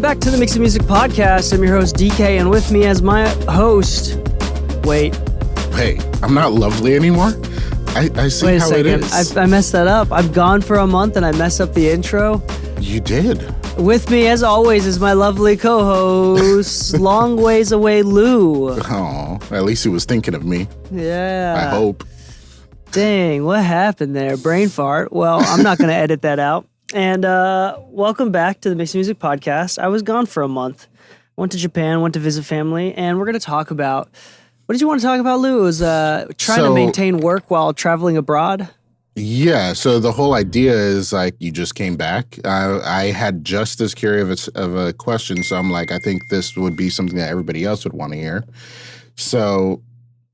back to the Mix of Music podcast. I'm your host, Dee Kei, and with me as my host, wait. Hey, I'm not lovely anymore? I see wait how second. it is. I messed that up. I'm gone for a month and I messed up the intro. You did. With me, as always, is my lovely co-host, long ways away, Lu. Oh, at least he was thinking of me. Yeah. I hope. Dang, what happened there? Brain fart. Well, I'm not going to edit that out. And welcome back to the Mix of Music podcast. I was gone for a month. Went to Japan, went to visit family, and we're going to talk about... What did you want to talk about, Lu? It was trying to maintain work while traveling abroad? Yeah, so the whole idea is like you just came back. I had just as curious of a question, so I'm like, I think this would be something that everybody else would want to hear. So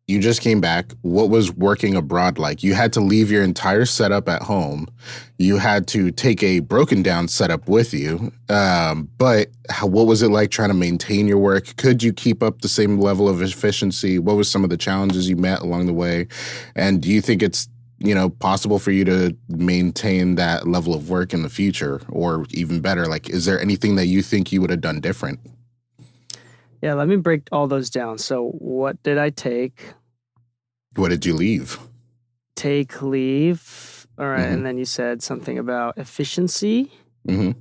you just came back. What was working abroad like? You had to leave your entire setup at home. You had to take a broken down setup with you. But what was it like trying to maintain your work? Could you keep up the same level of efficiency? What was some of the challenges you met along the way? And do you think it's possible for you to maintain that level of work in the future, or even better? Like, is there anything that you think you would have done different? Yeah, let me break all those down. So what did I take? What did you leave? Take leave. All right. Mm-hmm. And then you said something about efficiency. Mm-hmm.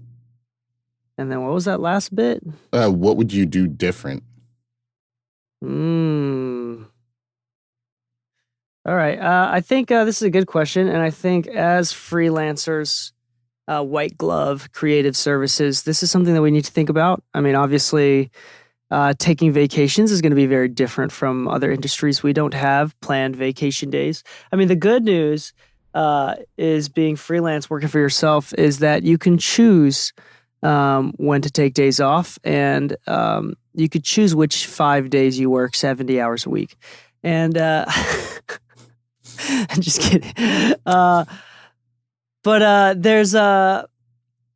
And then what was that last bit? What would you do different? All right. I think this is a good question. And I think as freelancers, white glove creative services, this is something that we need to think about. I mean, obviously, taking vacations is going to be very different from other industries. We don't have planned vacation days. I mean, the good news is being freelance, working for yourself, is that you can choose when to take days off, and you could choose which 5 days you work 70 hours a week. And I'm just kidding. But there's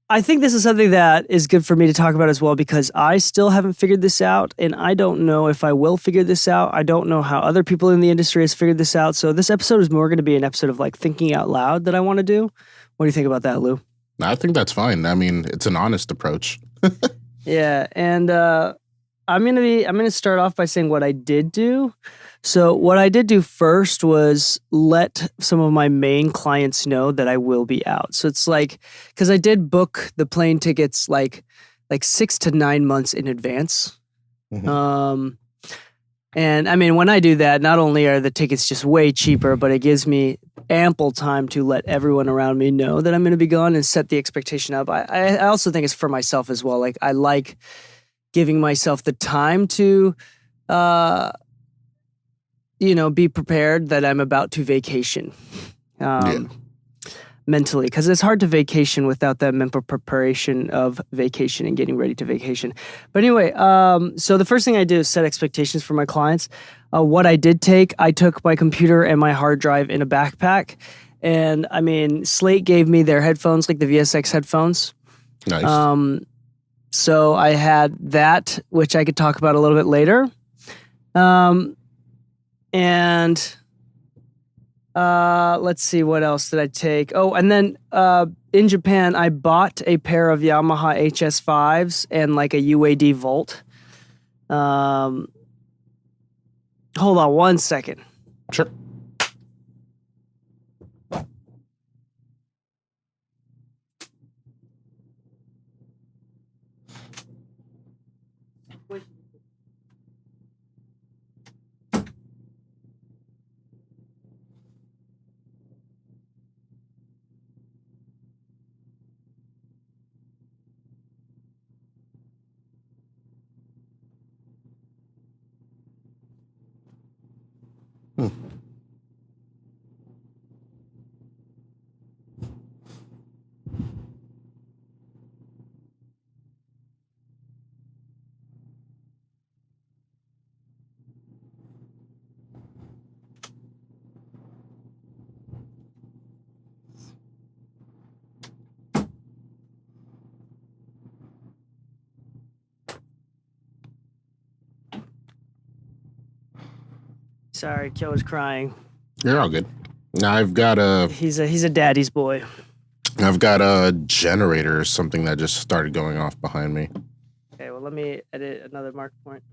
I think this is something that is good for me to talk about as well, because I still haven't figured this out, and I don't know if I will figure this out. I don't know how other people in the industry has figured this out. So this episode is more going to be an episode of like thinking out loud that I want to do. What do you think about that, Lu? I think that's fine. I mean, it's an honest approach. Yeah, and I'm gonna start off by saying what I did do. So what I did do first was let some of my main clients know that I will be out. So it's like, because I did book the plane tickets like 6 to 9 months in advance. Mm-hmm. And I mean, when I do that, not only are the tickets just way cheaper, but it gives me ample time to let everyone around me know that I'm going to be gone and set the expectation up. I also think it's for myself as well. Like, I like giving myself the time to, be prepared that I'm about to vacation mentally, because it's hard to vacation without that mental preparation of vacation and getting ready to vacation. But anyway, so the first thing I do is set expectations for my clients. What I did take, I took my computer and my hard drive in a backpack. And I mean, Slate gave me their headphones, like the VSX headphones. Nice. So I had that, which I could talk about a little bit later. And let's see, what else did I take? Oh, and then in Japan, I bought a pair of Yamaha HS5s and like a UAD Volt. Hold on one second. Sure. Sorry, Killer's crying. You're all good. I've got a... He's a daddy's boy. I've got a generator or something that just started going off behind me. Let me edit another mark point.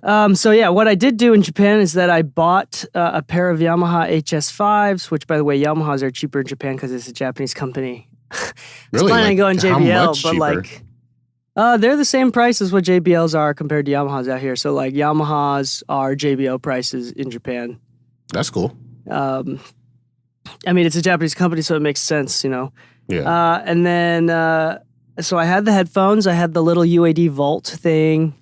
So yeah, what I did do in Japan is that I bought a pair of Yamaha HS5s, which by the way, Yamahas are cheaper in Japan because it's a Japanese company. Really? Planning on going how JBL, much but cheaper? like they're the same price as what JBLs are compared to Yamahas out here. So like Yamahas are JBL prices in Japan. That's cool. I mean, it's a Japanese company, so it makes sense, you know. Yeah. And then, so I had the headphones, I had the little UAD Vault thing,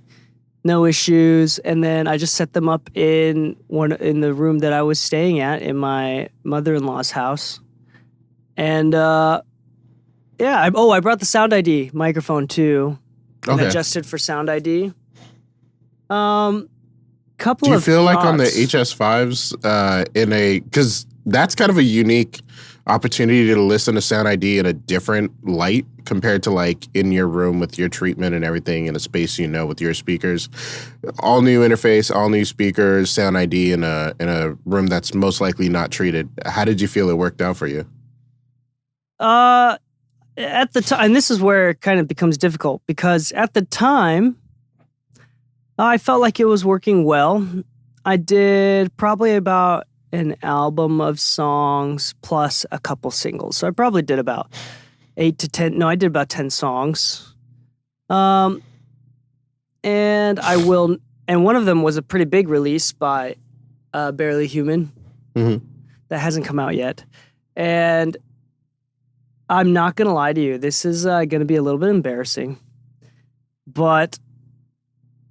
no issues, and then I just set them up in the room that I was staying at in my mother-in-law's house, and I brought the Sound ID microphone too, and adjusted for Sound ID. Couple. Do you of feel like on the thoughts. HS5s because that's kind of a unique opportunity to listen to Sound ID in a different light compared to like in your room with your treatment and everything in a space with your speakers, all new interface, all new speakers, Sound ID in a room that's most likely not treated. How did you feel it worked out for you? At the time, and this is where it kind of becomes difficult because at the time, I felt like it was working well. I did probably about an album of songs plus a couple singles. So I probably did about 8 to 10. No, I did about 10 songs. And one of them was a pretty big release by Barely Human that hasn't come out yet. And I'm not going to lie to you. This is going to be a little bit embarrassing. But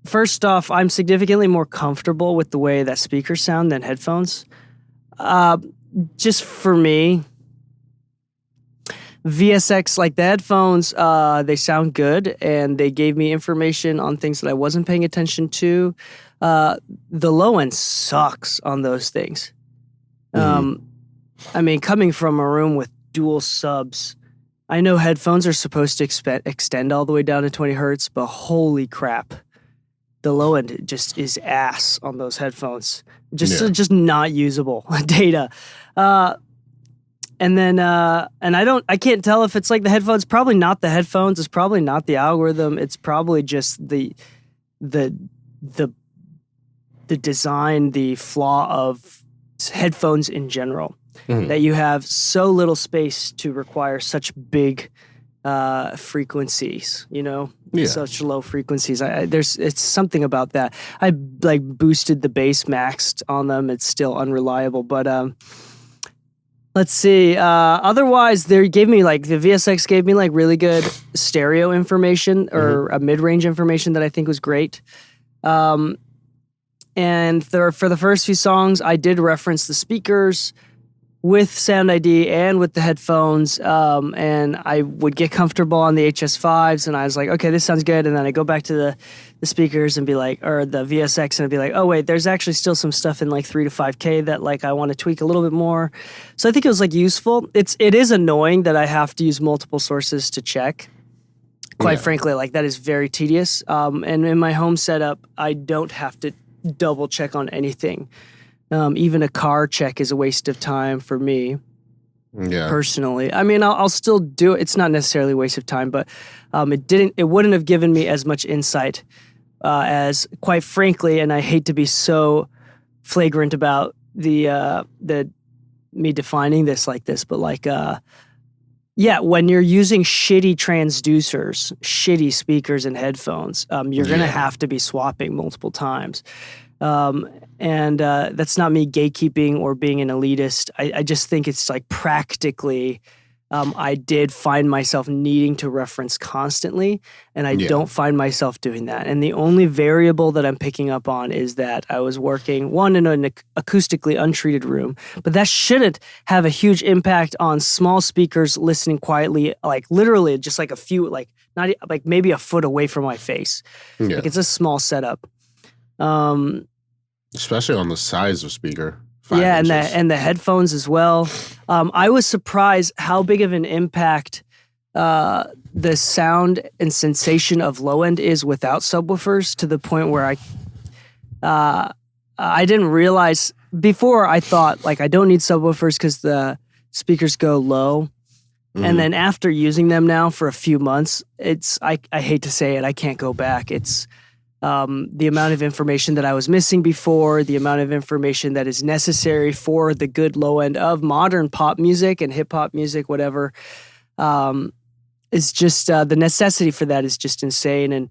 first off, I'm significantly more comfortable with the way that speakers sound than headphones. Just for me, VSX, like the headphones, they sound good and they gave me information on things that I wasn't paying attention to. The low end sucks on those things. I mean, coming from a room with dual subs, I know headphones are supposed to extend all the way down to 20 hertz, but holy crap. The low end just is ass on those headphones. Just not usable data. And then I can't tell if it's like the headphones. Probably not the headphones. It's probably not the algorithm. It's probably just the design, the flaw of headphones in general. That you have so little space to require such big frequencies, such low frequencies. It's something about that. I like boosted the bass maxed on them. It's still unreliable, but let's see. Otherwise, they gave me the VSX gave me really good stereo information or a mid-range information that I think was great. And for the first few songs, I did reference the speakers with Sound ID and with the headphones, and I would get comfortable on the HS5s, and I was like, okay, this sounds good, and then I go back to the speakers and be like, or the VSX, and I'd be like, oh wait, there's actually still some stuff in 3 to 5K that I want to tweak a little bit more. So I think it was useful. It is annoying that I have to use multiple sources to check. Quite frankly, that is very tedious. And in my home setup, I don't have to double check on anything. Even a car check is a waste of time for me. Yeah. Personally, I mean, I'll still do it. It's not necessarily a waste of time, but it wouldn't have given me as much insight as, quite frankly, and I hate to be so flagrant about the me defining this like this, but when you're using shitty transducers, shitty speakers and headphones, you're gonna have to be swapping multiple times. And that's not me gatekeeping or being an elitist. I just think it's practically, I did find myself needing to reference constantly, and I don't find myself doing that. And the only variable that I'm picking up on is that I was working, one, in an acoustically untreated room, but that shouldn't have a huge impact on small speakers listening quietly, literally just a few, not maybe a foot away from my face. Yeah. It's a small setup. Especially on the size of speaker. And the headphones as well. I was surprised how big of an impact the sound and sensation of low end is without subwoofers, to the point where I didn't realize before. I thought I don't need subwoofers because the speakers go low. And then after using them now for a few months, I hate to say it, I can't go back. It's the amount of information that I was missing before, the amount of information that is necessary for the good low end of modern pop music and hip hop music, whatever. Is just the necessity for that is just insane. And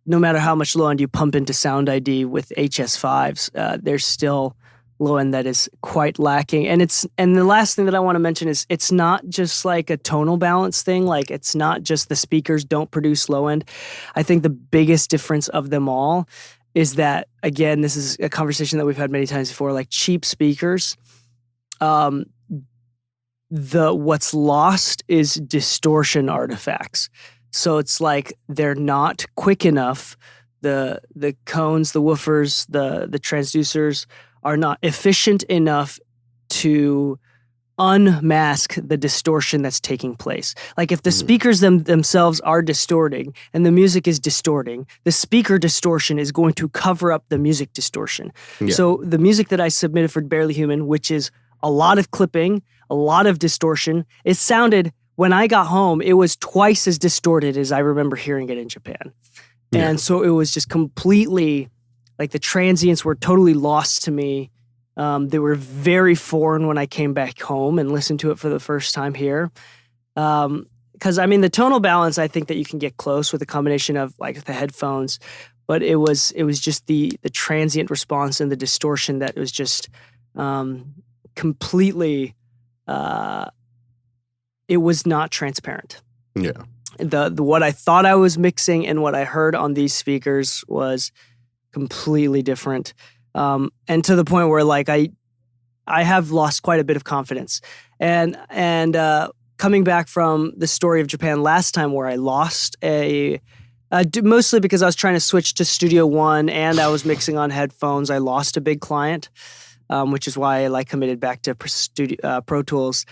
no matter how much low end you pump into Sound ID with HS5s, there's still low end that is quite lacking. And the last thing that I want to mention is it's not just like a tonal balance thing. Like it's not just the speakers don't produce low end. I think the biggest difference of them all is that, again, this is a conversation that we've had many times before, like cheap speakers. What's lost is distortion artifacts. So it's like they're not quick enough. The cones, the woofers, the transducers are not efficient enough to unmask the distortion that's taking place. Like if the speakers themselves are distorting and the music is distorting, the speaker distortion is going to cover up the music distortion. Yeah. So the music that I submitted for Barely Human, which is a lot of clipping, a lot of distortion, it sounded, when I got home, it was twice as distorted as I remember hearing it in Japan. Yeah. And so it was just completely, like the transients were totally lost to me. They were very foreign when I came back home and listened to it for the first time here. Because I mean, the tonal balance, I think that you can get close with a combination of like the headphones, but it was just the transient response and the distortion that was just completely. It was not transparent. Yeah. The what I thought I was mixing and what I heard on these speakers was completely different. And to the point where like I have lost quite a bit of confidence. And coming back from the story of Japan last time where I lost mostly because I was trying to switch to Studio One and I was mixing on headphones, I lost a big client, which is why I like committed back to Pro Tools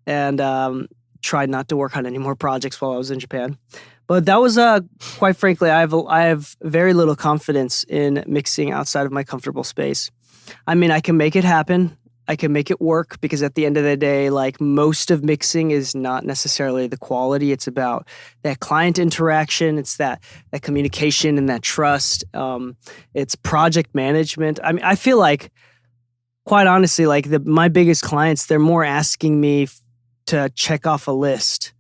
and tried not to work on any more projects while I was in Japan. But that was, quite frankly, I have very little confidence in mixing outside of my comfortable space. I mean, I can make it happen. I can make it work because at the end of the day, like most of mixing is not necessarily the quality. It's about that client interaction. It's that communication and that trust. It's project management. I mean, I feel like, quite honestly, like my biggest clients, they're more asking me to check off a list.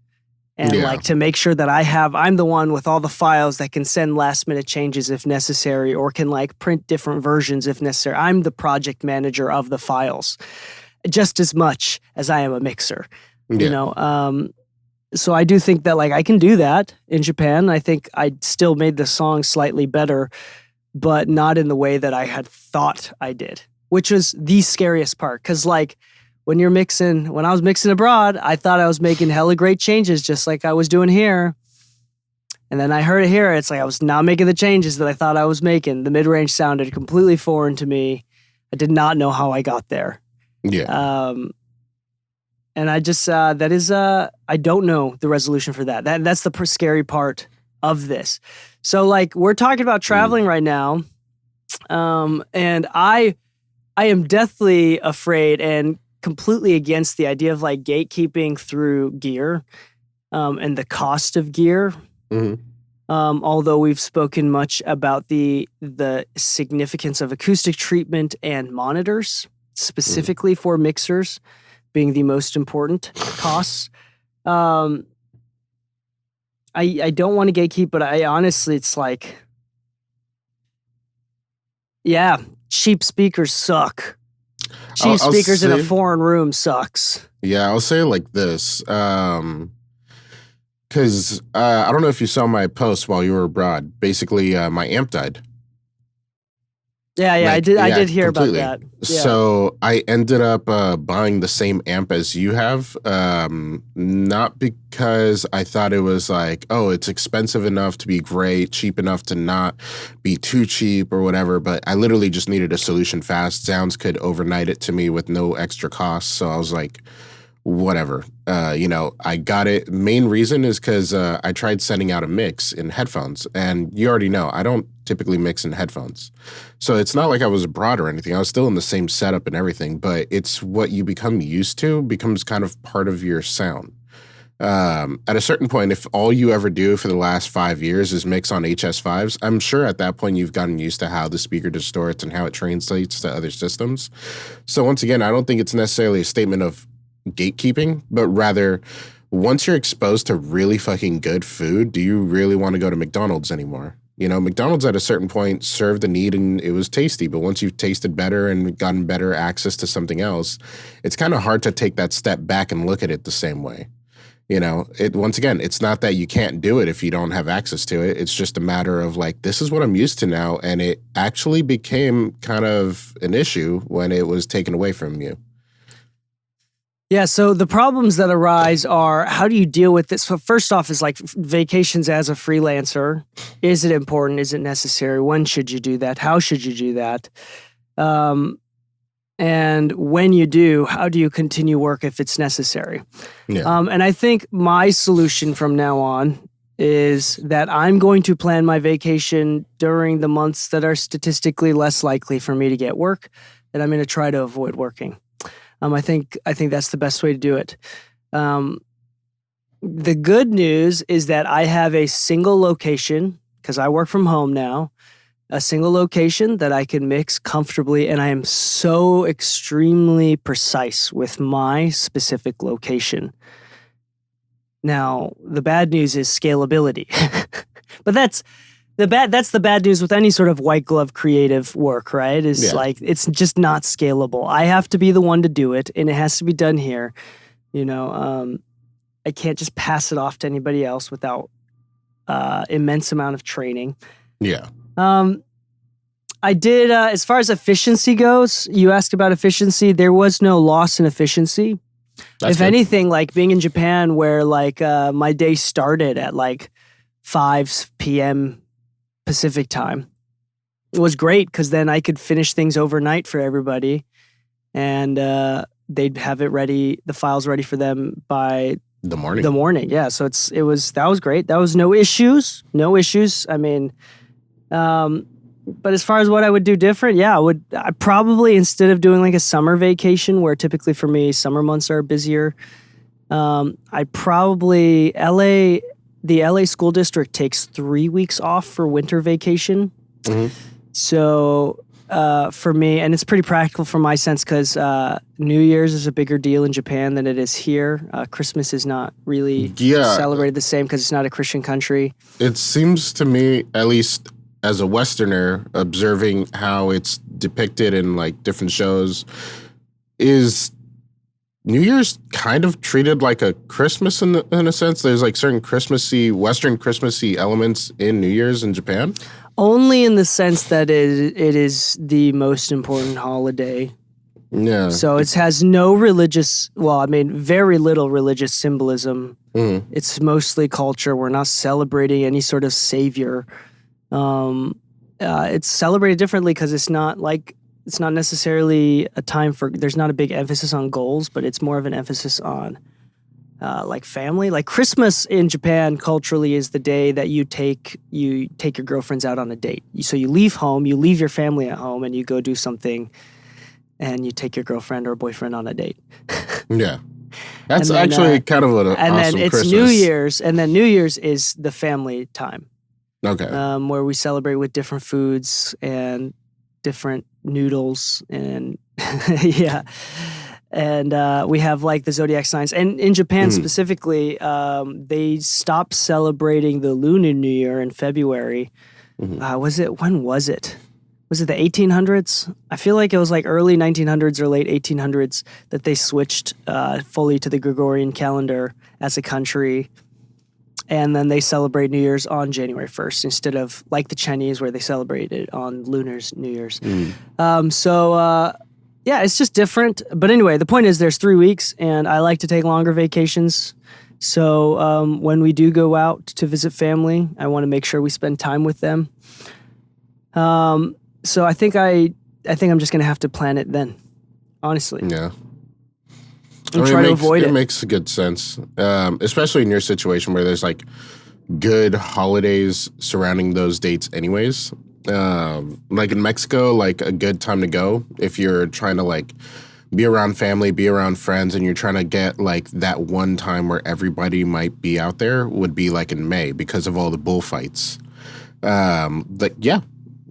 And like to make sure that I'm the one with all the files that can send last minute changes if necessary, or can like print different versions if necessary. I'm the project manager of the files just as much as I am a mixer, you know? So I do think that like I can do that in Japan. I think I still made the song slightly better, but not in the way that I had thought I did, which was the scariest part. Cause like, when I was mixing abroad, I thought I was making hella great changes just like I was doing here. And then I heard it here. It's like I was not making the changes that I thought I was making. The mid-range sounded completely foreign to me. I did not know how I got there. Yeah. And I just, I don't know the resolution for that. That's the scary part of this. So like we're talking about traveling right now. And I am deathly afraid and completely against the idea of like gatekeeping through gear and the cost of gear. Although we've spoken much about the significance of acoustic treatment and monitors, specifically for mixers being the most important costs. I don't want to gatekeep, but I honestly, it's like, yeah, cheap speakers suck. Cheap speakers in a foreign room sucks. Yeah, I'll say it like this. Because I don't know if you saw my post while you were abroad. Basically, my amp died. Yeah, like, I did hear completely. About that. Yeah. So I ended up buying the same amp as you have, not because I thought it was like, oh, it's expensive enough to be great, cheap enough to not be too cheap or whatever, but I literally just needed a solution fast. Sounds could overnight it to me with no extra cost, so I was like, whatever. I got it. Main reason is because I tried sending out a mix in headphones, and you already know I don't typically mix in headphones. So it's not like I was abroad or anything. I was still in the same setup and everything, but it's what you become used to becomes kind of part of your sound. At a certain point, if all you ever do for the last 5 years is mix on HS5s, I'm sure at that point you've gotten used to how the speaker distorts and how it translates to other systems. So once again, I don't think it's necessarily a statement of gatekeeping, but rather once you're exposed to really fucking good food, do you really want to go to McDonald's anymore? You know, McDonald's at a certain point served the need and it was tasty, but once you've tasted better and gotten better access to something else, it's kind of hard to take that step back and look at it the same way. You know, once again, it's not that you can't do it if you don't have access to it. It's just a matter of like, this is what I'm used to now. And it actually became kind of an issue when it was taken away from you. Yeah, so the problems that arise are, how do you deal with this? So first off is like vacations as a freelancer. Is it important? Is it necessary? When should you do that? How should you do that? And when you do, how do you continue work if it's necessary? Yeah. And I think my solution from now on is that I'm going to plan my vacation during the months that are statistically less likely for me to get work, and I'm going to try to avoid working. I think that's the best way to do it. The good news is that I have a single location, because I work from home now, a single location that I can mix comfortably, and I am so extremely precise with my specific location. Now, the bad news is scalability. But that's the bad news with any sort of white glove creative work, right? Is like, it's just not scalable. I have to be the one to do it, and it has to be done here. You know, I can't just pass it off to anybody else without immense amount of training. Yeah. I did, as far as efficiency goes, you asked about efficiency. There was no loss in efficiency. If anything, like being in Japan where like my day started at like 5 p.m. Pacific time, it was great because then I could finish things overnight for everybody and they'd have it ready, the files ready for them by the morning. Yeah. So that was great. That was no issues. I mean, but as far as what I would do different, I probably, instead of doing like a summer vacation where typically for me summer months are busier, I probably the LA school district takes 3 weeks off for winter vacation. Mm-hmm. So for me, and it's pretty practical for my sense because New Year's is a bigger deal in Japan than it is here. Christmas is not really celebrated the same because it's not a Christian country. It seems to me, at least as a Westerner, observing how it's depicted in like different shows, is New Year's kind of treated like a Christmas in a sense. There's like certain Western Christmassy elements in New Year's in Japan. Only in the sense that it is the most important holiday. Yeah. So it has no very little religious symbolism. Mm-hmm. It's mostly culture. We're not celebrating any sort of savior. It's celebrated differently because it's not necessarily a time for, there's not a big emphasis on goals, but it's more of an emphasis on like family. Like Christmas in Japan culturally is the day that you take your girlfriends out on a date. So you leave home, you leave your family at home, and you go do something, and you take your girlfriend or boyfriend on a date. Yeah. That's actually kind of an awesome Christmas. And then it's New Year's, and then New Year's is the family time. Okay. Where we celebrate with different foods and different noodles and yeah. And we have like the zodiac signs. And in Japan specifically, they stopped celebrating the Lunar New Year in February. Mm-hmm. When was it? Was it the 1800s? I feel like it was like early 1900s or late 1800s that they switched fully to the Gregorian calendar as a country. And then they celebrate New Year's on January 1st instead of like the Chinese where they celebrate it on Lunar's New Year's. Yeah, it's just different. But anyway, the point is there's 3 weeks and I like to take longer vacations. So when we do go out to visit family, I want to make sure we spend time with them. So I think I'm just going to have to plan it then, honestly. Yeah. And try to avoid it. It makes good sense, especially in your situation where there's like good holidays surrounding those dates anyways. Like in Mexico, like a good time to go if you're trying to like be around family, be around friends, and you're trying to get like that one time where everybody might be out there would be like in May because of all the bullfights. But yeah,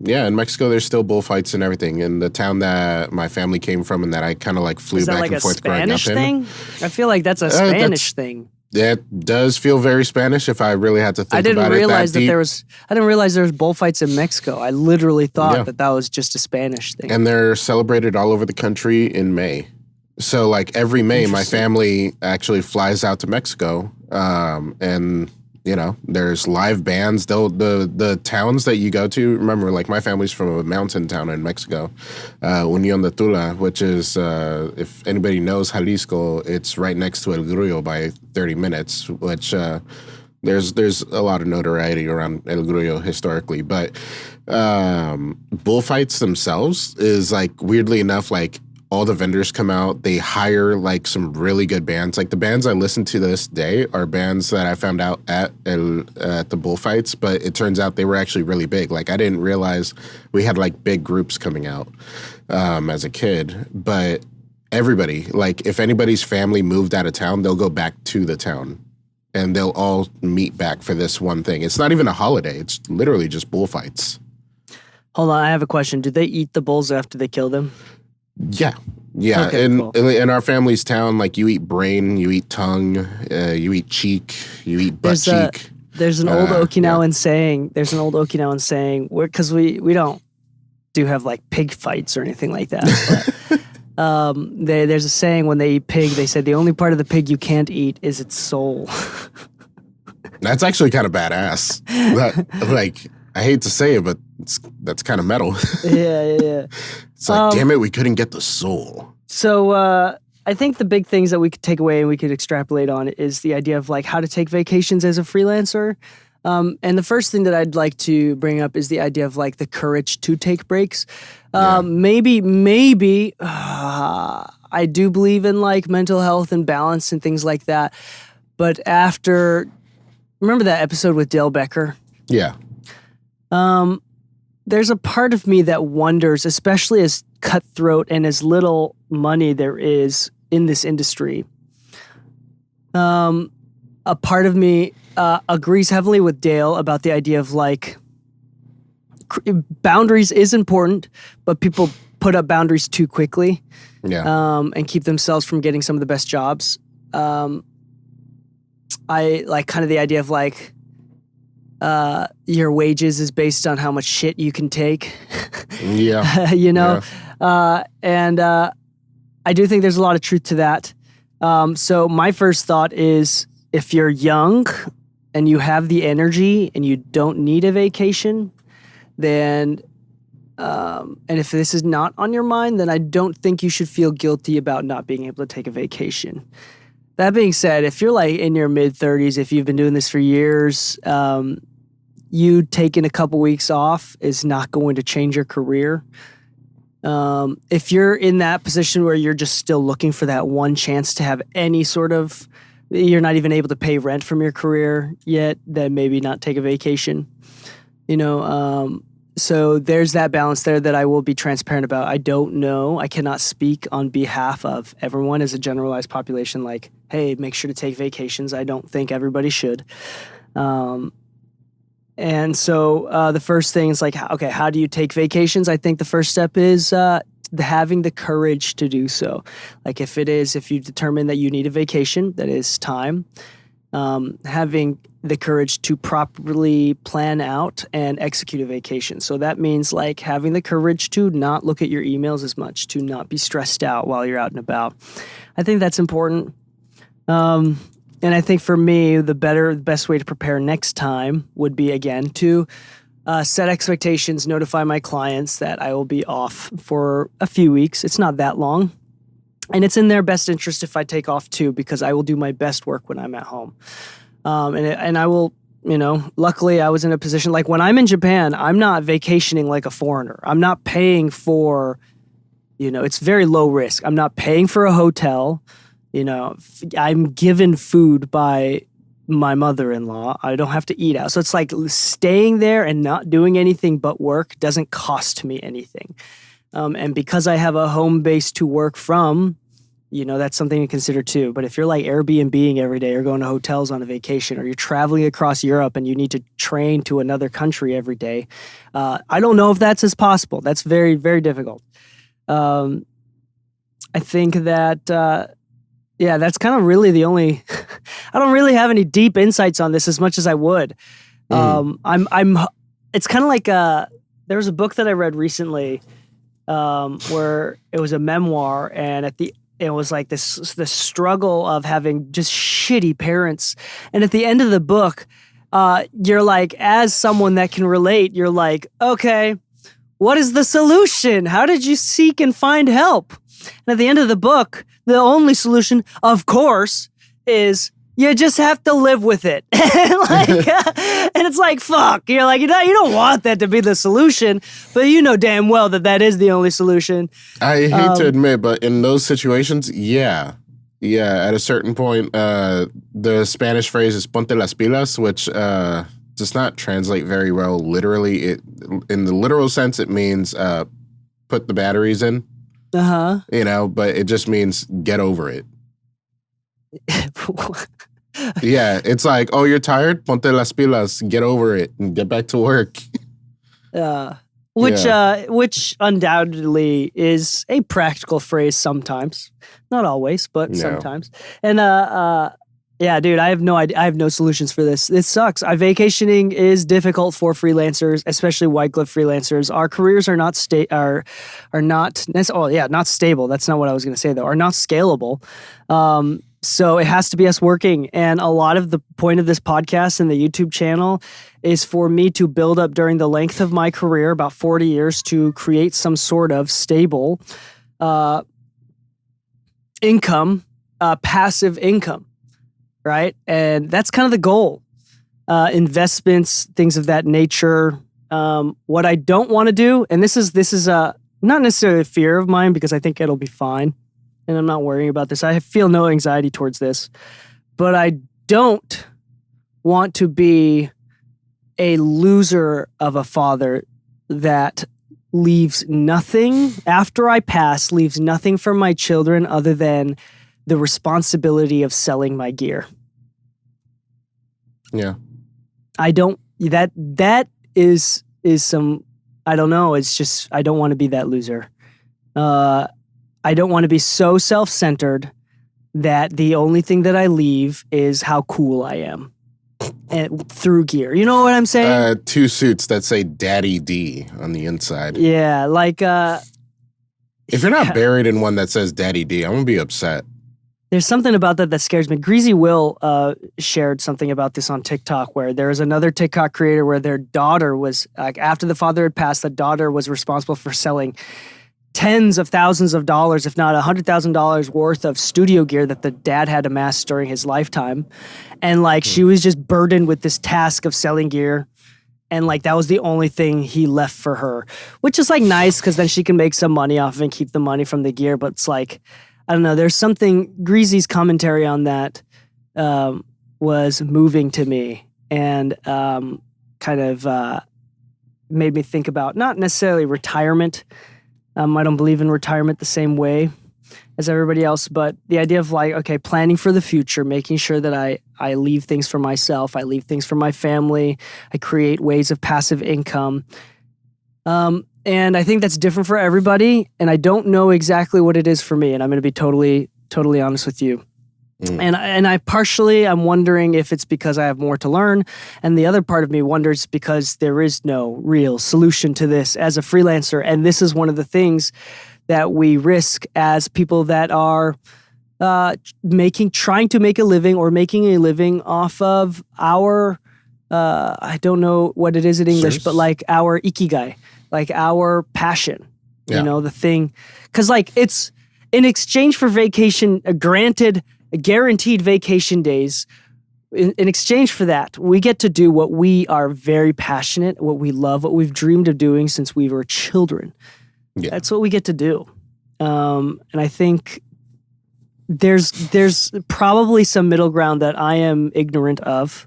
in Mexico there's still bullfights and everything. In the town that my family came from and that I kind of like flew back and forth growing up in. Is that like a Spanish thing? I feel like that's a Spanish thing. That does feel very Spanish if I really had to think about it. I didn't realize there was bullfights in Mexico. I literally thought that was just a Spanish thing. And they're celebrated all over the country in May. So like every May, my family actually flies out to Mexico, and you know, there's live bands. The towns that you go to, remember, like my family's from a mountain town in Mexico, Unión de Tula, which is, if anybody knows Jalisco, it's right next to El Grullo by 30 minutes, which there's a lot of notoriety around El Grullo historically. But bullfights themselves is like, weirdly enough, like, all the vendors come out. They hire like some really good bands. Like the bands I listen to this day are bands that I found out at the bullfights, but it turns out they were actually really big. Like I didn't realize we had like big groups coming out as a kid. But everybody, like if anybody's family moved out of town, they'll go back to the town and they'll all meet back for this one thing. It's not even a holiday. It's literally just bullfights. Hold on, I have a question. Do they eat the bulls after they kill them? Yeah. Okay, in our family's town, like you eat brain, you eat tongue, you eat cheek, you eat butt cheek. There's an old Okinawan saying. There's an old Okinawan saying because we don't have like pig fights or anything like that. But, there's a saying when they eat pig, they said the only part of the pig you can't eat is its soul. That's actually kind of badass. Like I hate to say it, but that's kind of metal. Yeah. It's like, damn it, we couldn't get the soul. So I think the big things that we could take away and we could extrapolate on is the idea of like how to take vacations as a freelancer. And the first thing that I'd like to bring up is the idea of like the courage to take breaks. Maybe I do believe in like mental health and balance and things like that. But remember that episode with Dale Becker? Yeah. There's a part of me that wonders, especially as cutthroat and as little money there is in this industry. A part of me agrees heavily with Dale about the idea of like boundaries is important, but people put up boundaries too quickly. And keep themselves from getting some of the best jobs. I like kind of the idea of like, your wages is based on how much shit you can take. Yeah. You know? Yeah. And I do think there's a lot of truth to that. So my first thought is if you're young and you have the energy and you don't need a vacation, then, and if this is not on your mind, then I don't think you should feel guilty about not being able to take a vacation. That being said, if you're like in your mid-30s, if you've been doing this for years, you taking a couple weeks off is not going to change your career. If you're in that position where you're just still looking for that one chance to have any sort of, you're not even able to pay rent from your career yet, then maybe not take a vacation. You know, so there's that balance there that I will be transparent about. I don't know. I cannot speak on behalf of everyone as a generalized population like, hey, make sure to take vacations. I don't think everybody should. And so the first thing is like, okay, how do you take vacations? I think the first step is having the courage to do so. Like if you determine that you need a vacation, that is time, having the courage to properly plan out and execute a vacation. So that means like having the courage to not look at your emails as much, to not be stressed out while you're out and about. I think that's important. And I think for me, the best way to prepare next time would be, again, to set expectations, notify my clients that I will be off for a few weeks. It's not that long. And it's in their best interest if I take off too, because I will do my best work when I'm at home. And I will, you know, luckily I was in a position, like when I'm in Japan, I'm not vacationing like a foreigner. I'm not paying for, you know, it's very low risk. I'm not paying for a hotel. You know, I'm given food by my mother-in-law. I don't have to eat out. So it's like staying there and not doing anything but work doesn't cost me anything. And because I have a home base to work from, that's something to consider too. But if you're like Airbnb-ing every day or going to hotels on a vacation, or you're traveling across Europe and you need to train to another country every day, I don't know if that's as possible. That's very, very difficult. I think that, that's kind of really the only, I don't really have any deep insights on this as much as I would. It's kind of like, there was a book that I read recently where it was a memoir, and it was like this struggle of having just shitty parents. And at the end of the book, you're like, as someone that can relate, you're like, okay, what is the solution? How did you seek and find help? And at the end of the book, the only solution, of course, is you just have to live with it. And it's like, fuck. You're like, you don't want that to be the solution, but you know damn well that is the only solution. I hate to admit, but in those situations, yeah. At a certain point, the Spanish phrase is "ponte las pilas," which does not translate very well literally. In the literal sense, it means put the batteries in. But it just means get over it. Yeah, it's like, oh, you're tired? Ponte las pilas, get over it and get back to work. Which undoubtedly is a practical phrase sometimes. Not always, but sometimes. And dude, I have no idea. I have no solutions for this. It sucks. Vacationing is difficult for freelancers, especially white glove freelancers. Our careers are not not stable. That's not what I was going to say though. Are not scalable. So it has to be us working. And a lot of the point of this podcast and the YouTube channel is for me to build up during the length of my career, about 40 years, to create some sort of stable income, passive income, right? And that's kind of the goal. Investments, things of that nature. What I don't want to do, and this is not necessarily a fear of mine because I think it'll be fine. And I'm not worrying about this. I feel no anxiety towards this. But I don't want to be a loser of a father that leaves nothing after I pass, leaves nothing for my children other than the responsibility of selling my gear. Yeah. I don't, that is some, I don't know. It's just, I don't want to be that loser. I don't want to be so self-centered that the only thing that I leave is how cool I am through gear. You know what I'm saying? 2 suits that say Daddy D on the inside. Yeah, like... if you're not buried in one that says Daddy D, I'm going to be upset. There's something about that scares me. G-Eazy Will shared something about this on TikTok, where there was another TikTok creator where their daughter was, like, after the father had passed, the daughter was responsible for selling tens of thousands of dollars, if not $100,000 worth of studio gear that the dad had amassed during his lifetime. And like, she was just burdened with this task of selling gear. And like, that was the only thing he left for her, which is like nice because then she can make some money off of it and keep the money from the gear. But it's like, I don't know, there's something, G-Eazy's commentary on that was moving to me and kind of made me think about not necessarily retirement. I don't believe in retirement the same way as everybody else, but the idea of like, okay, planning for the future, making sure that I leave things for myself, I leave things for my family, I create ways of passive income. And I think that's different for everybody, and I don't know exactly what it is for me, and I'm going to be totally honest with you. And I'm wondering if it's because I have more to learn, and the other part of me wonders because there is no real solution to this as a freelancer, and this is one of the things that we risk as people that are trying to make a living or making a living off of our I don't know what it is in English, but like our ikigai, like our passion, you know, the thing, because like it's in exchange for vacation, guaranteed vacation days. In exchange for that, we get to do what we are very passionate, what we love, what we've dreamed of doing since we were children. Yeah. That's what we get to do. And I think there's probably some middle ground that I am ignorant of.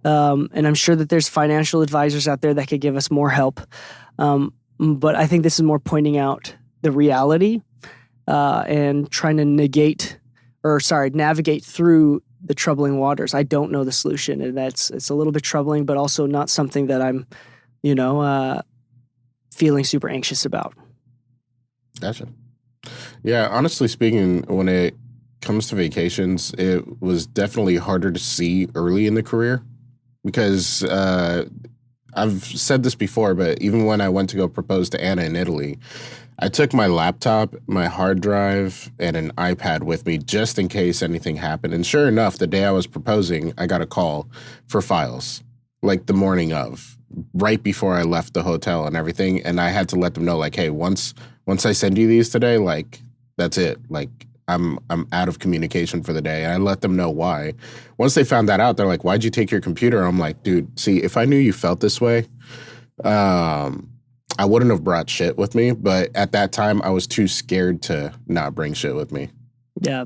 And I'm sure that there's financial advisors out there that could give us more help. But I think this is more pointing out the reality and trying to navigate through the troubling waters. I don't know the solution, and it's a little bit troubling, but also not something that I'm, feeling super anxious about. Gotcha. Yeah, honestly speaking, when it comes to vacations, it was definitely harder to see early in the career because I've said this before, but even when I went to go propose to Anna in Italy, I took my laptop, my hard drive, and an iPad with me just in case anything happened. And sure enough, the day I was proposing, I got a call for files, like the morning of, right before I left the hotel and everything. And I had to let them know, like, hey, once I send you these today, like, that's it. Like, I'm out of communication for the day. And I let them know why. Once they found that out, they're like, why'd you take your computer? I'm like, dude, see, if I knew you felt this way, I wouldn't have brought shit with me, but at that time, I was too scared to not bring shit with me. Yeah.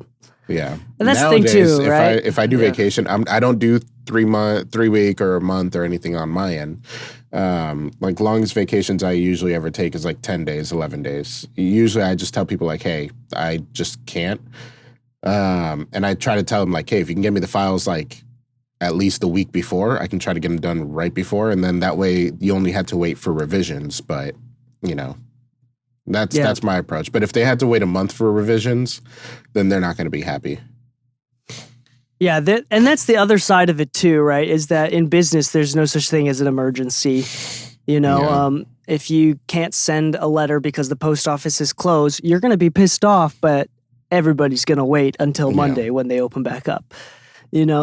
Yeah. And that's nowadays, the thing too, right? If I do vacation, I don't do 3 week or a month or anything on my end. Like longest vacations I usually ever take is like 10 days, 11 days. Usually I just tell people like, hey, I just can't. And I try to tell them like, hey, if you can get me the files like at least a week before, I can try to get them done right before. And then that way you only had to wait for revisions. But, that's my approach. But if they had to wait a month for revisions, then they're not going to be happy. Yeah, and that's the other side of it too, right? Is that in business, there's no such thing as an emergency. If you can't send a letter because the post office is closed, you're going to be pissed off, but everybody's going to wait until Monday when they open back up.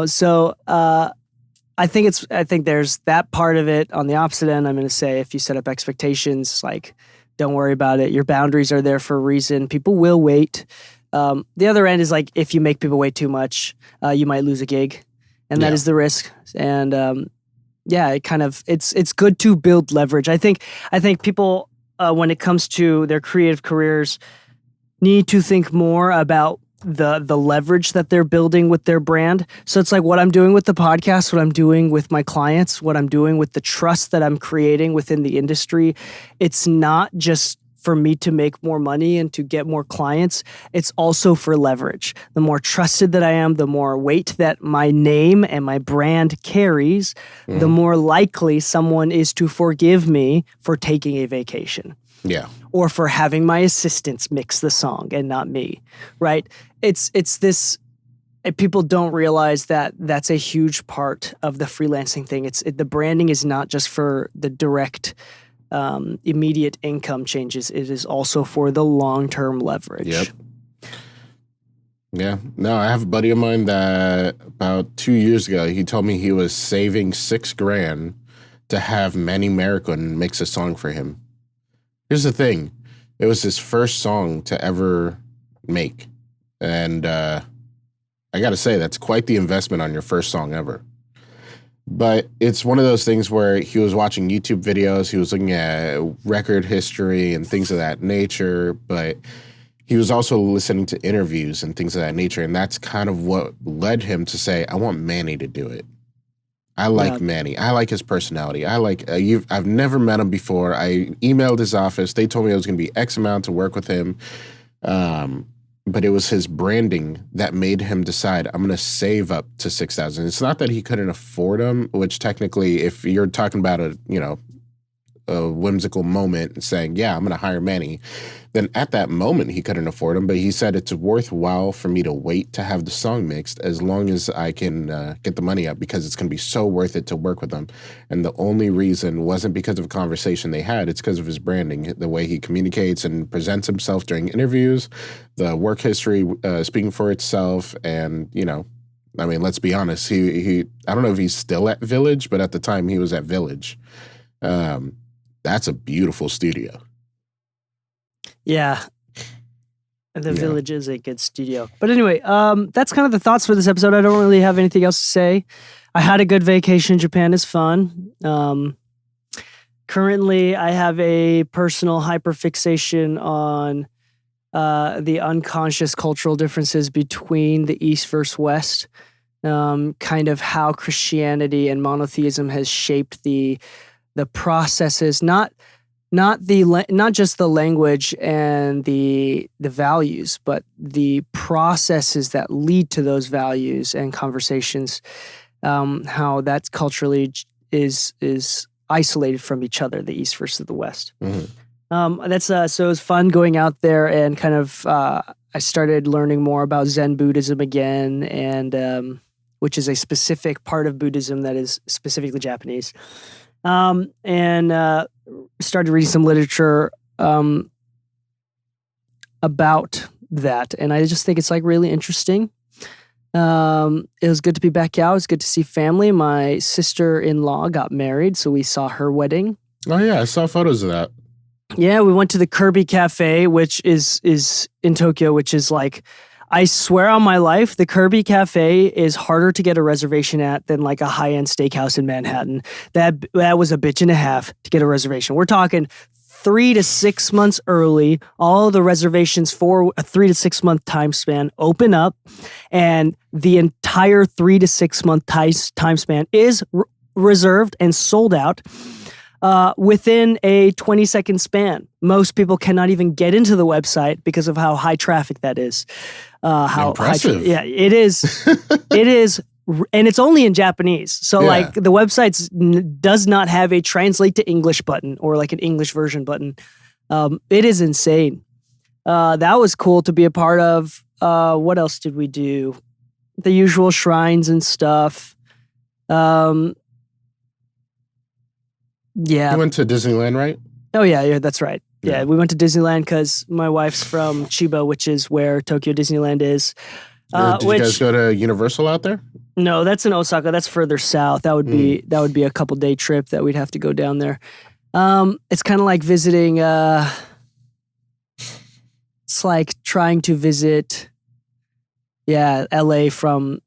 So I think there's that part of it. On the opposite end, I'm going to say if you set up expectations, like don't worry about it. Your boundaries are there for a reason. People will wait. The other end is like if you make people wait too much, you might lose a gig, and that is the risk. And it's good to build leverage. I think people when it comes to their creative careers need to think more about the leverage that they're building with their brand. So it's like what I'm doing with the podcast, what I'm doing with my clients, what I'm doing with the trust that I'm creating within the industry. It's not just for me to make more money and to get more clients. It's also for leverage. The more trusted that I am, the more weight that my name and my brand carries, the more likely someone is to forgive me for taking a vacation. Yeah. Or for having my assistants mix the song and not me, right? It's this, people don't realize that that's a huge part of the freelancing thing. The branding is not just for the direct, immediate income changes. It is also for the long-term leverage. Yep. Yeah. No, I have a buddy of mine that about 2 years ago, he told me he was saving $6,000 to have Manny Marroquin mix a song for him. Here's the thing. It was his first song to ever make. And I got to say, that's quite the investment on your first song ever. But it's one of those things where he was watching YouTube videos, he was looking at record history and things of that nature, but he was also listening to interviews and things of that nature. And that's kind of what led him to say, I want Manny to do it. I like Manny. I like his personality. I've never met him before. I emailed his office. They told me it was going to be X amount to work with him. But it was his branding that made him decide, I'm going to save up to $6,000. It's not that he couldn't afford them, which technically, if you're talking about a whimsical moment and saying, yeah, I'm going to hire Manny, then at that moment he couldn't afford him. But he said it's worthwhile for me to wait to have the song mixed as long as I can get the money up, because it's going to be so worth it to work with him. And the only reason wasn't because of a conversation they had. It's because of his branding, the way he communicates and presents himself during interviews, the work history speaking for itself. And, let's be honest, he I don't know if he's still at Village, but at the time he was at Village. That's a beautiful studio. Yeah. The Village is a good studio. But anyway, that's kind of the thoughts for this episode. I don't really have anything else to say. I had a good vacation. Japan is fun. Currently, I have a personal hyperfixation on the unconscious cultural differences between the East versus West. Kind of how Christianity and monotheism has shaped the processes, not not just the language and the values, but the processes that lead to those values and conversations. How that's culturally is isolated from each other, the East versus the West. That's so it was fun going out there and kind of I started learning more about Zen Buddhism again, and which is a specific part of Buddhism that is specifically Japanese. And started reading some literature about that, and I just think it's like really interesting. It was good to be back out. It was good to see family. My sister-in-law got married, so we saw her wedding. Oh yeah, I saw photos of that. Yeah, we went to the Kirby Cafe, which is in Tokyo, which is like, I swear on my life, the Kirby Cafe is harder to get a reservation at than like a high-end steakhouse in Manhattan. That was a bitch and a half to get a reservation. We're talking 3 to 6 months early. All the reservations for a 3 to 6 month time span open up, and the entire 3 to 6 month time span is reserved and sold out within a 20-second span. Most people cannot even get into the website because of how high traffic that is. How impressive. Yeah, it is. It is. And it's only in Japanese. So like the website does not have a translate to English button or like an English version button. It is insane. That was cool to be a part of. What else did we do? The usual shrines and stuff. Yeah. You went to Disneyland, right? Oh yeah, that's right. Yeah, we went to Disneyland because my wife's from Chiba, which is where Tokyo Disneyland is. Did you guys go to Universal out there? No, that's in Osaka. That's further south. That would be a couple day trip that we'd have to go down there. It's kind of like visiting. It's like trying to visit, LA from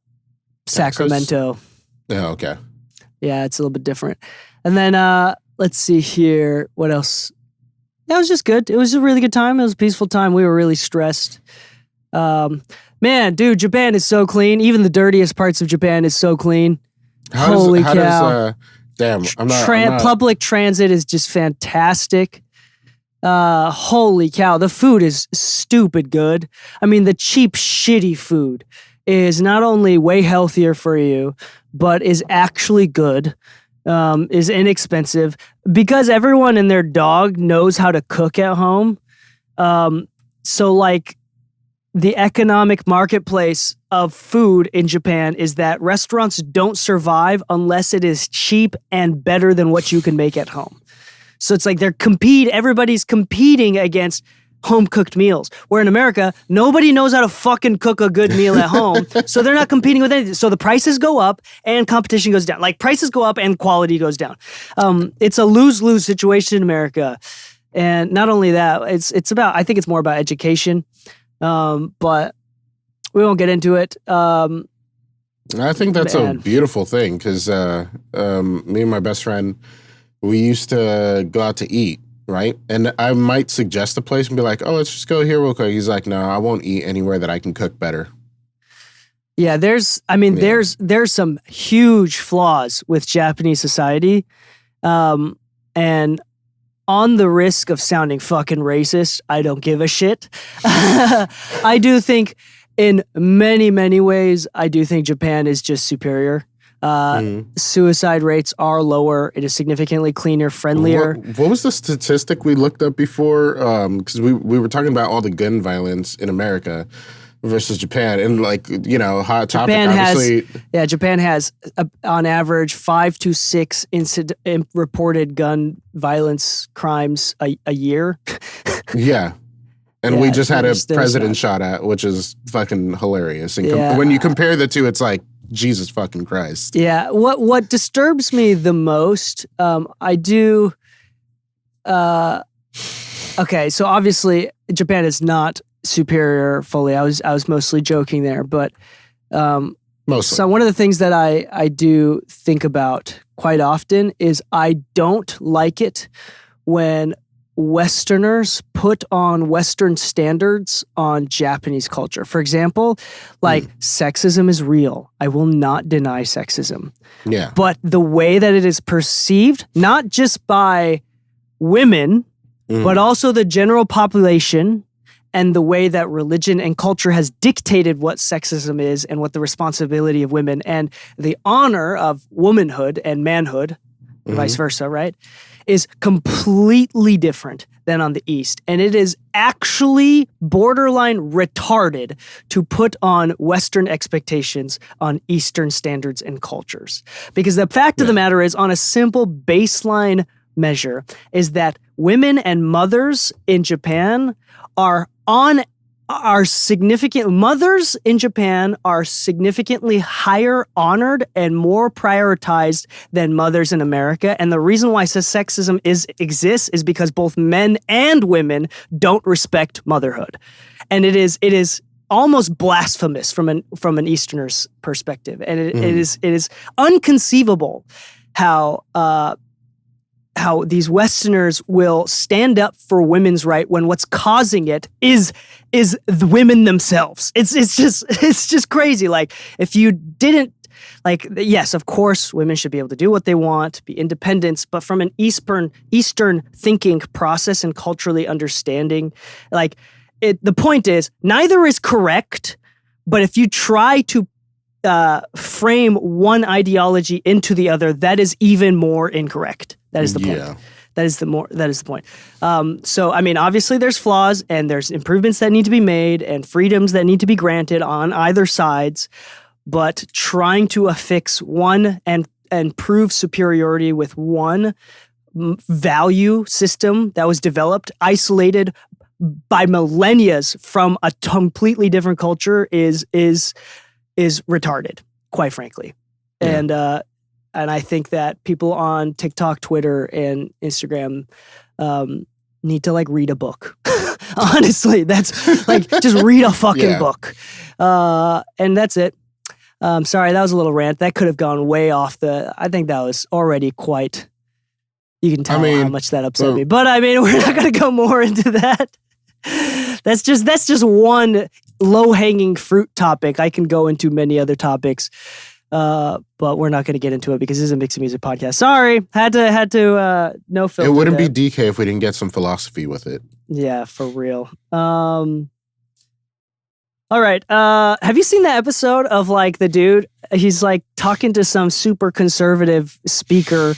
Sacramento. Yeah, okay. Yeah, it's a little bit different. And then let's see here. What else? That was just good. It was a really good time. It was a peaceful time. We were really stressed. Man, dude, Japan is so clean. Even the dirtiest parts of Japan is so clean. Holy cow. Public transit is just fantastic. Holy cow. The food is stupid good. I mean, the cheap, shitty food is not only way healthier for you, but is actually good, is inexpensive, because everyone and their dog knows how to cook at home. So like, the economic marketplace of food in Japan is that restaurants don't survive unless it is cheap and better than what you can make at home. So it's like everybody's competing against home cooked meals. Where in America, nobody knows how to fucking cook a good meal at home. So they're not competing with anything. So the prices go up and competition goes down. Like prices go up and quality goes down. It's a lose-lose situation in America. And not only that, I think it's more about education. But we won't get into it. I think that's a beautiful thing because me and my best friend, we used to go out to eat, right? And I might suggest a place and be like, oh, let's just go here real quick. He's like, no, I won't eat anywhere that I can cook better. Yeah, there's some huge flaws with Japanese society. And on the risk of sounding fucking racist, I don't give a shit. I do think in many, many ways, I do think Japan is just superior. Suicide rates are lower. It is significantly cleaner, friendlier. What was the statistic we looked up before? Because we were talking about all the gun violence in America versus Japan, and like, hot topic. Japan has on average 5 to 6 reported gun violence crimes a year. Yeah. And we just had a president shot at, which is fucking hilarious. And when you compare the two, it's like, Jesus fucking Christ. Yeah. What disturbs me the most, I do. Okay, so obviously Japan is not superior fully. I was mostly joking there, but mostly. So one of the things that I do think about quite often is I don't like it when Westerners put on Western standards on Japanese culture. For example, like sexism is real. I will not deny sexism. Yeah. But the way that it is perceived, not just by women, but also the general population and the way that religion and culture has dictated what sexism is and what the responsibility of women and the honor of womanhood and manhood, vice versa, right, is completely different than on the East. And it is actually borderline retarded to put on Western expectations on Eastern standards and cultures. Because the fact of the matter is, on a simple baseline measure, is that women and mothers in Japan are significantly higher honored and more prioritized than mothers in America. And the reason why sexism exists is because both men and women don't respect motherhood. And it is almost blasphemous from an Easterner's perspective. And it is unconceivable how these Westerners will stand up for women's right when what's causing it is the women themselves. It's just crazy. Like, if you didn't, like, yes, of course, women should be able to do what they want, be independent, but from an Eastern thinking process and culturally understanding, like, the point is, neither is correct, but if you try to frame one ideology into the other, that is even more incorrect. That is the point. Yeah. That is the point. So, I mean, obviously there's flaws and there's improvements that need to be made and freedoms that need to be granted on either sides, but trying to affix one and prove superiority with one value system that was developed, isolated by millennia from a completely different culture is retarded, quite frankly. Yeah. And I think that people on TikTok, Twitter, and Instagram need to, like, read a book. Honestly, that's, like, just read a fucking book. And that's it. Sorry, that was a little rant. That could have gone way off I think that was already quite, you can tell how much that upset me. But I mean, we're not going to go more into that. That's just one low-hanging fruit topic. I can go into many other topics. But we're not going to get into it because this is a mixed music podcast. Sorry, had to no filter. It wouldn't be Dee Kei if we didn't get some philosophy with it. Yeah, for real. All right. Have you seen that episode of, like, the dude? He's, like, talking to some super conservative speaker,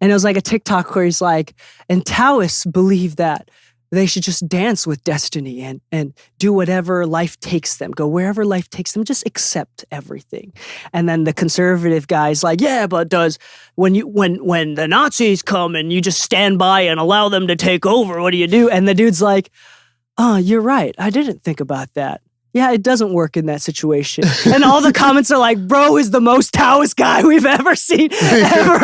and it was like a TikTok where he's like, and Taoists believe that they should just dance with destiny and do whatever life takes them, go wherever life takes them, just accept everything. And then the conservative guy's like, yeah, but when the Nazis come and you just stand by and allow them to take over, what do you do? And the dude's like, oh, you're right. I didn't think about that. Yeah, it doesn't work in that situation. And all the comments are like, bro is the most Taoist guy we've ever seen, ever.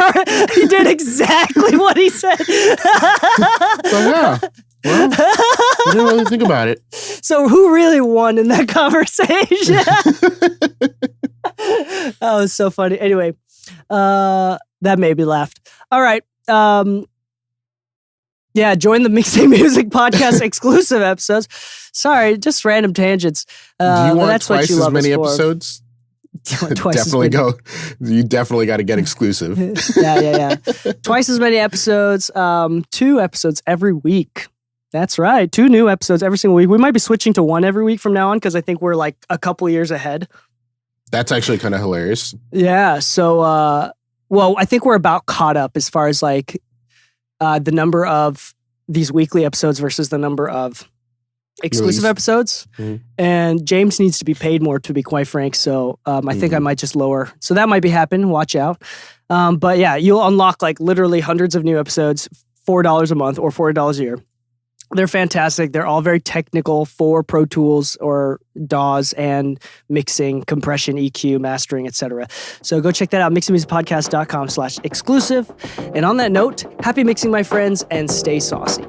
He did exactly what he said. So, yeah. Well, I didn't really think about it. So who really won in that conversation? That was so funny. Anyway, that made me laugh. All right. Yeah, join the Mixing Music Podcast exclusive episodes. Sorry, just random tangents. Do you want that's twice what you as many love us for. episodes? Definitely go. You definitely got to get exclusive. Yeah. Twice as many episodes. 2 episodes every week. That's right. 2 new episodes every single week. We might be switching to 1 every week from now on because I think we're, like, a couple years ahead. That's actually kind of hilarious. Yeah. So, well, I think we're about caught up as far as, like, the number of these weekly episodes versus the number of exclusive episodes. Mm-hmm. And James needs to be paid more, to be quite frank. So I think I might just lower. So that might be happening. Watch out. But yeah, you'll unlock, like, literally hundreds of new episodes, $4 a month or $40 a year. They're fantastic. They're all very technical for Pro Tools or DAWs and mixing, compression, EQ, mastering, etc. So go check that out, mixingmusicpodcast.com/exclusive. And on that note, happy mixing, my friends, and stay saucy.